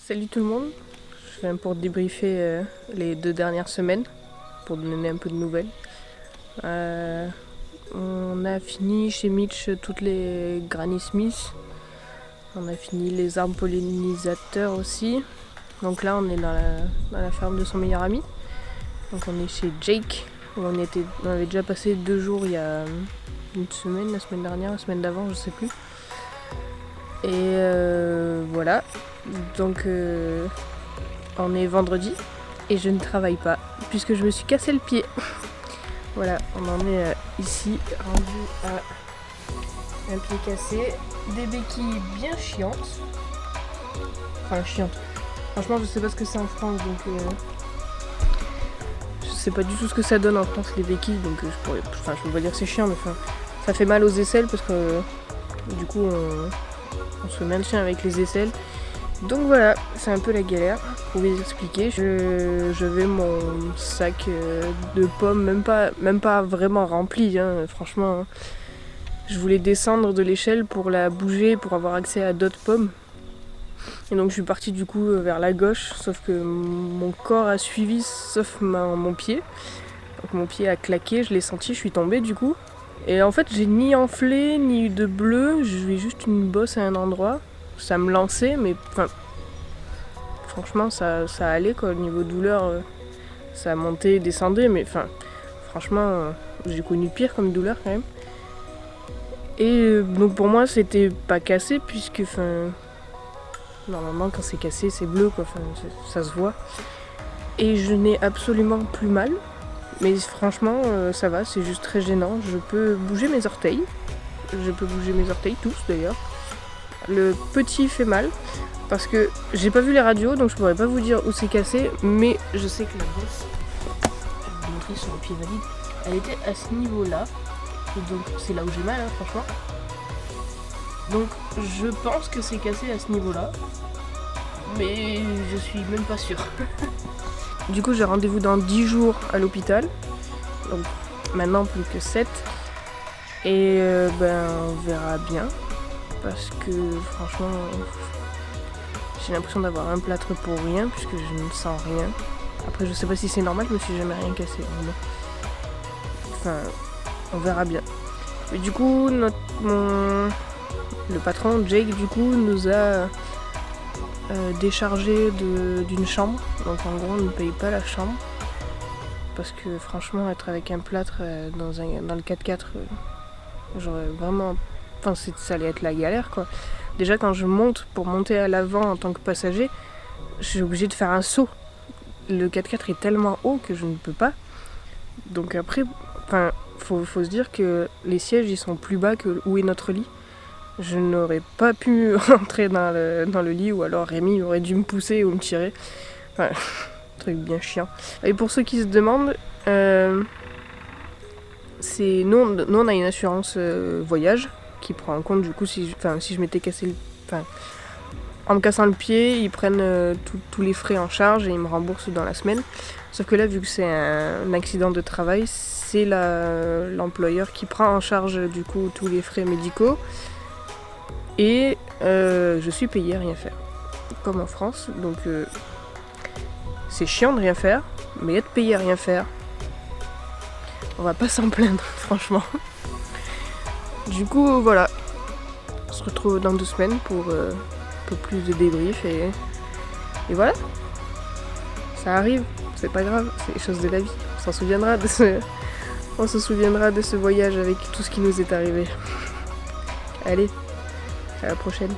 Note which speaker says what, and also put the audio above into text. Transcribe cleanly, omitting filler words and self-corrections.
Speaker 1: Salut tout le monde, je viens pour débriefer les 2 dernières semaines, pour donner un peu de nouvelles. On a fini chez Mitch toutes les Granny Smith, on a fini les arbres pollinisateurs aussi. Donc là on est dans la ferme de son meilleur ami. Donc on est chez Jake, où on avait déjà passé 2 jours il y a une semaine, la semaine dernière, la semaine d'avant, je sais plus. Et voilà, donc on est vendredi et je ne travaille pas puisque je me suis cassé le pied. Voilà, on en est ici, rendu à un pied cassé, des béquilles bien chiantes. Enfin chiantes. Franchement je sais pas ce que c'est en France, donc je sais pas du tout ce que ça donne en France les béquilles, donc je peux pas dire que c'est chiant, mais ça fait mal aux aisselles parce que du coup on se maintient avec les aisselles. Donc voilà, c'est un peu la galère pour vous expliquer. Je vais mon sac de pommes, même pas vraiment rempli, hein, franchement. Je voulais descendre de l'échelle pour la bouger, pour avoir accès à d'autres pommes. Et donc je suis partie du coup vers la gauche, sauf que mon corps a suivi, sauf mon pied. Donc mon pied a claqué, je l'ai senti, je suis tombée du coup. Et en fait j'ai ni enflé, ni eu de bleu, j'ai juste une bosse à un endroit. Ça me lançait, mais franchement ça allait quoi, au niveau douleur, ça montait et descendait, mais franchement j'ai connu pire comme douleur quand même. Et donc pour moi c'était pas cassé puisque normalement quand c'est cassé c'est bleu quoi, ça se voit. Et je n'ai absolument plus mal, mais franchement ça va, c'est juste très gênant. Je peux bouger mes orteils, tous d'ailleurs. Le petit fait mal, parce que j'ai pas vu les radios, donc je pourrais pas vous dire où c'est cassé, mais je sais que la bosse, je vais vous montrer sur le pied valide, elle était à ce niveau-là, et donc c'est là où j'ai mal, hein, franchement. Donc je pense que c'est cassé à ce niveau-là, mais je suis même pas sûre. Du coup j'ai rendez-vous dans 10 jours à l'hôpital, donc maintenant plus que 7, et on verra bien. Parce que franchement j'ai l'impression d'avoir un plâtre pour rien puisque je ne sens rien. Après je sais pas si c'est normal, je me suis jamais rien cassé vraiment. On verra bien. Mais du coup le patron Jake du coup nous a déchargé d'une chambre. Donc en gros on ne paye pas la chambre. Parce que franchement être avec un plâtre dans le 4x4 j'aurais vraiment... ça allait être la galère quoi. Déjà quand je monte, pour monter à l'avant en tant que passager, je suis obligée de faire un saut. Le 4x4 est tellement haut que je ne peux pas. Donc après, faut se dire que les sièges ils sont plus bas que où est notre lit. Je n'aurais pas pu rentrer dans le lit, ou alors Rémi aurait dû me pousser ou me tirer. Truc bien chiant. Et pour ceux qui se demandent, nous on a une assurance voyage qui prend en compte du coup si je m'étais cassé en me cassant le pied, ils prennent tous les frais en charge et ils me remboursent dans la semaine. Sauf que là, vu que c'est un accident de travail, c'est l'employeur qui prend en charge du coup tous les frais médicaux. Et je suis payée à rien faire, comme en France. Donc c'est chiant de rien faire, mais être payé à rien faire, on va pas s'en plaindre, franchement. Du coup, voilà. On se retrouve dans 2 semaines pour un peu plus de débrief et voilà. Ça arrive, c'est pas grave, c'est les choses de la vie. On se souviendra de ce voyage avec tout ce qui nous est arrivé. Allez, à la prochaine.